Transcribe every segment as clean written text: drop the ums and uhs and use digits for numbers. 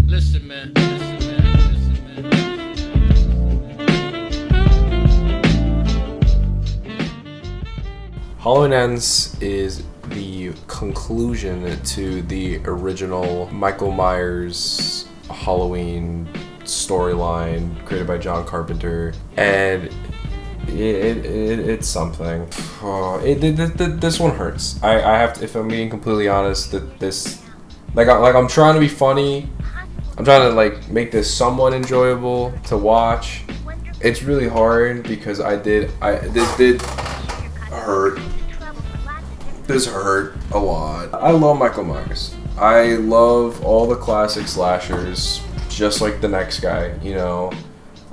Listen, man. Listen, man. Listen, man. Halloween Ends is the conclusion to the original Michael Myers Halloween storyline created by John Carpenter, and it's something. This one hurts. I have to, if I'm being completely honest, that this I'm trying to be funny. I'm trying to like make this somewhat enjoyable to watch. It's really hard because this did hurt. This hurt a lot. I love Michael Myers. I love all the classic slashers, just like the next guy, you know.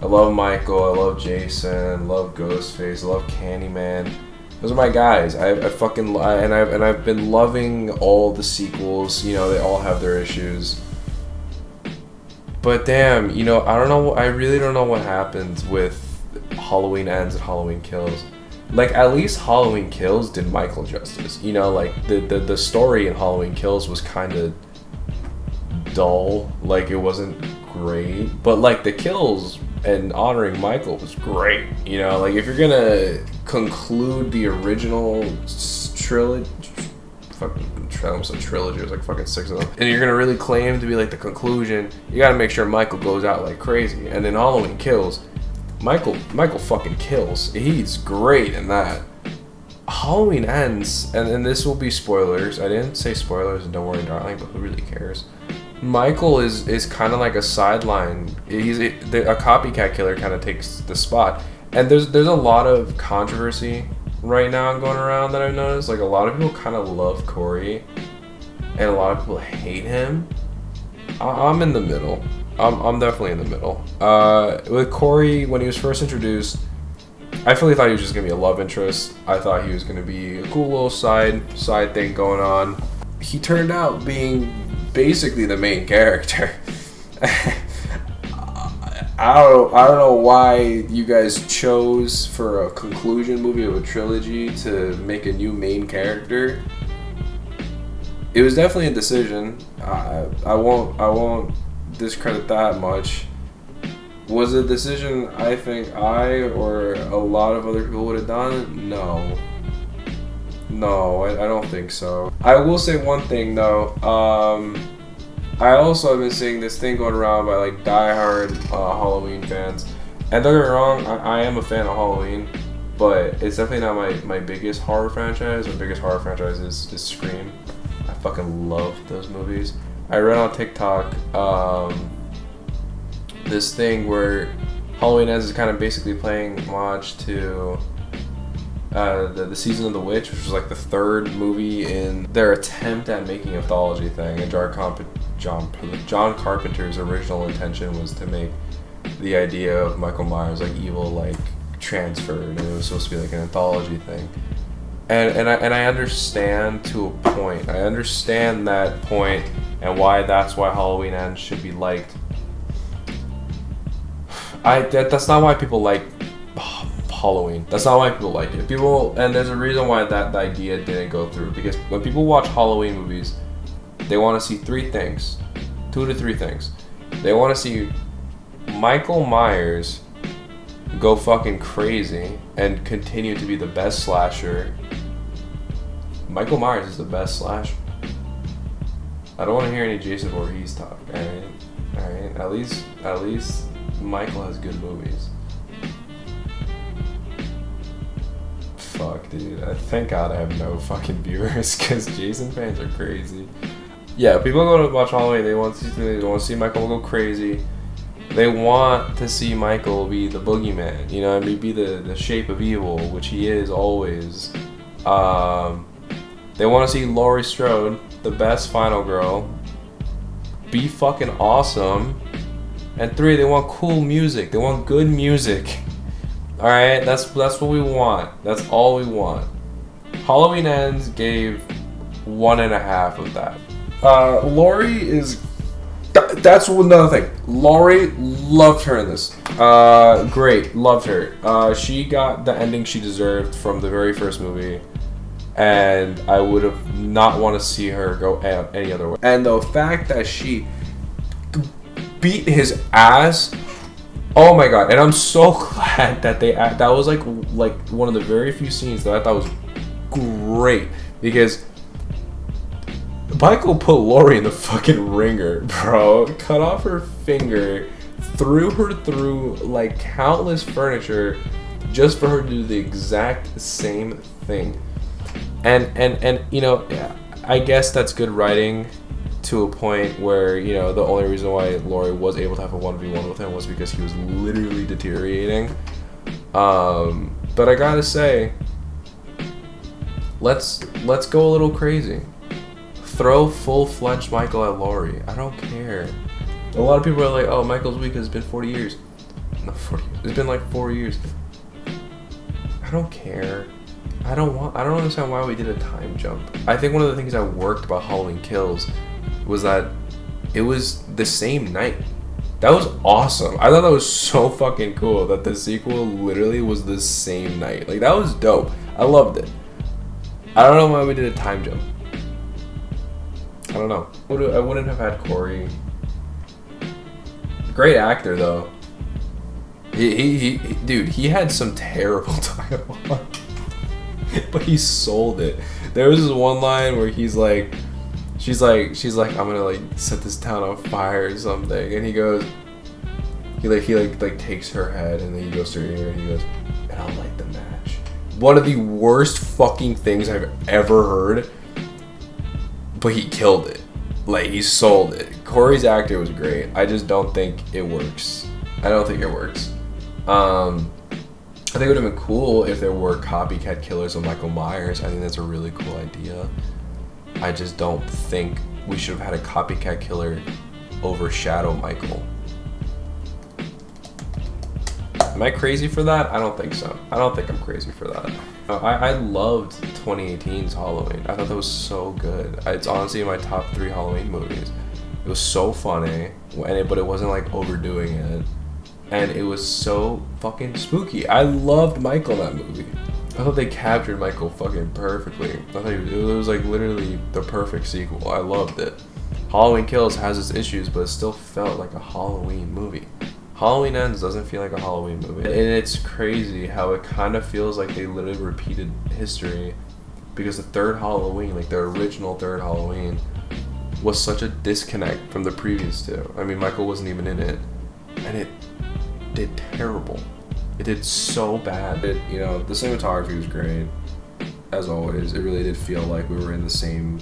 I love Michael, I love Jason, I love Ghostface, I love Candyman. Those are my guys. I've been loving all the sequels. You know, they all have their issues. But damn, you know, I really don't know what happened with Halloween Ends and Halloween Kills. Like, at least Halloween Kills did Michael justice. You know, like, the story in Halloween Kills was kind of dull. Like, it wasn't great. But, like, the kills and honoring Michael was great. You know, like, if you're gonna conclude the original trilogy... almost a trilogy, there's like fucking 6 of them, and you're gonna really claim to be like the conclusion, you gotta make sure Michael goes out like crazy. And then Halloween Kills, Michael fucking kills. He's great in that. Halloween Ends, and this will be spoilers. I didn't say spoilers, and don't worry, darling, but who really cares? Michael is kind of like a sideline. He's a copycat killer, kind of takes the spot. And there's a lot of controversy right now going around that I've noticed. Like, a lot of people kind of love Corey, and a lot of people hate him. I'm in the middle. I'm definitely in the middle. With Corey, when he was first introduced, I fully thought he was just gonna be a love interest. I thought he was gonna be a cool little side thing going on. He turned out being basically the main character. I don't know why you guys chose for a conclusion movie of a trilogy to make a new main character. It was definitely a decision. I won't discredit that much. Was it a decision I think I or a lot of other people would have done? No, I don't think so. I will say one thing though. I also have been seeing this thing going around by like diehard Halloween fans. And don't get me wrong, I am a fan of Halloween, but it's definitely not my biggest horror franchise. My biggest horror franchise is Scream. I fucking love those movies. I read on TikTok this thing where Halloween Ends is kind of basically playing homage to the Season of the Witch, which was like the third movie in their attempt at making an anthology thing. And John Carpenter's original intention was to make the idea of Michael Myers like evil, like transferred, and it was supposed to be like an anthology thing. And I understand to a point. I understand that point and why that's why Halloween Ends should be liked. That's not why people like Halloween. That's not why people like it. And there's a reason why that idea didn't go through. Because when people watch Halloween movies, they want to see 3 things. 2 to 3 things. They want to see Michael Myers go fucking crazy and continue to be the best slasher. Michael Myers is the best slasher. I don't want to hear any Jason Voorhees talk. Alright? At least Michael has good movies. Fuck, dude. Thank God I have no fucking viewers, because Jason fans are crazy. Yeah, people go to watch Halloween, they want to see Michael go crazy. They want to see Michael be the boogeyman, you know, I mean, be the shape of evil, which he is always. They want to see Laurie Strode, the best final girl, be fucking awesome. And 3, they want cool music. They want good music. Alright, that's what we want. That's all we want. Halloween Ends gave 1.5 of that. Laurie is... That's another thing. Laurie, loved her in this. Great, loved her. She got the ending she deserved from the very first movie. And I would have not want to see her go any other way. And the fact that she beat his ass. Oh my god! And I'm so glad that that was like one of the very few scenes that I thought was great, because Michael put Lori in the fucking ringer, bro. Cut off her finger, threw her through like countless furniture, just for her to do the exact same thing. And you know, I guess that's good writing to a point where, you know, the only reason why Lori was able to have a 1v1 with him was because he was literally deteriorating. But I gotta say, let's go a little crazy. Throw full-fledged Michael at Lori. I don't care. A lot of people are like, oh, Michael's weak because it's been 40 years. Not 40 years. It's been like 4 years. I don't care. I don't understand why we did a time jump. I think one of the things that worked about Halloween Kills was that it was the same night. That was awesome. I thought that was so fucking cool that the sequel literally was the same night. Like, that was dope. I loved it. I don't know why we did a time jump. I don't know. I wouldn't have had Corey. Great actor though. Dude, he had some terrible dialogue, but he sold it. There was this one line where he's like, she's like, I'm gonna like set this town on fire or something, and he goes, he takes her head, and then he goes to her ear and he goes, and I'll light the match. One of the worst fucking things I've ever heard, but he killed it. Like, he sold it. Corey's actor was great. I just don't think it works. I don't think it works. I think it would have been cool if there were copycat killers of Michael Myers. I think that's a really cool idea. I just don't think we should have had a copycat killer overshadow Michael. Am I crazy for that? I don't think so. I don't think I'm crazy for that. I loved 2018's Halloween. I thought that was so good. It's honestly in my top 3 Halloween movies. It was so funny, but it wasn't like overdoing it. And it was so fucking spooky. I loved Michael in that movie. I thought they captured Michael fucking perfectly. I thought it was like literally the perfect sequel. I loved it. Halloween Kills has its issues, but it still felt like a Halloween movie. Halloween Ends doesn't feel like a Halloween movie. And it's crazy how it kind of feels like they literally repeated history, because the third Halloween, like the original third Halloween, was such a disconnect from the previous two. I mean, Michael wasn't even in it, and it did terrible. It did so bad. You know, the cinematography was great, as always. It really did feel like we were in the same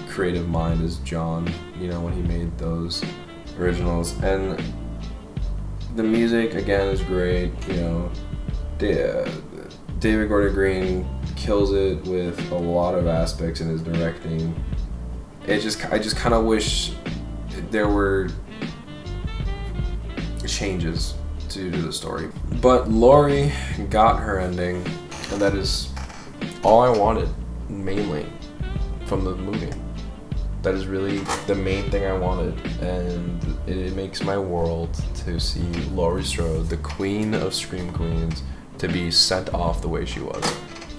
creative mind as John, you know, when he made those originals. And the music, again, is great. You know, David Gordon Green kills it with a lot of aspects in his directing. I just kind of wish there were changes to the story. But Lori got her ending, and that is all I wanted, mainly, from the movie. That is really the main thing I wanted, and it makes my world to see Laurie Strode, the queen of Scream Queens, to be sent off the way she was.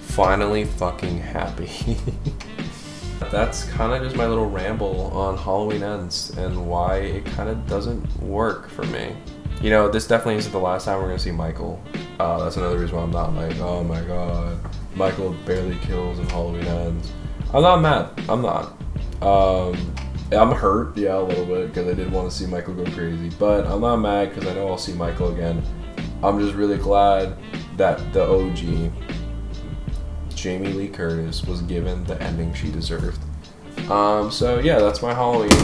Finally fucking happy. That's kind of just my little ramble on Halloween Ends and why it kind of doesn't work for me. You know, this definitely isn't the last time we're going to see Michael. That's another reason why I'm not like, oh my god, Michael barely kills in Halloween Ends. I'm not mad. I'm not. I'm hurt, yeah, a little bit, because I did want to see Michael go crazy. But I'm not mad because I know I'll see Michael again. I'm just really glad that the OG, Jaime Lee Curtis, was given the ending she deserved. So yeah, that's my Halloween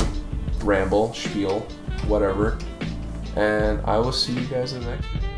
ramble, spiel, whatever. And I will see you guys in the next video.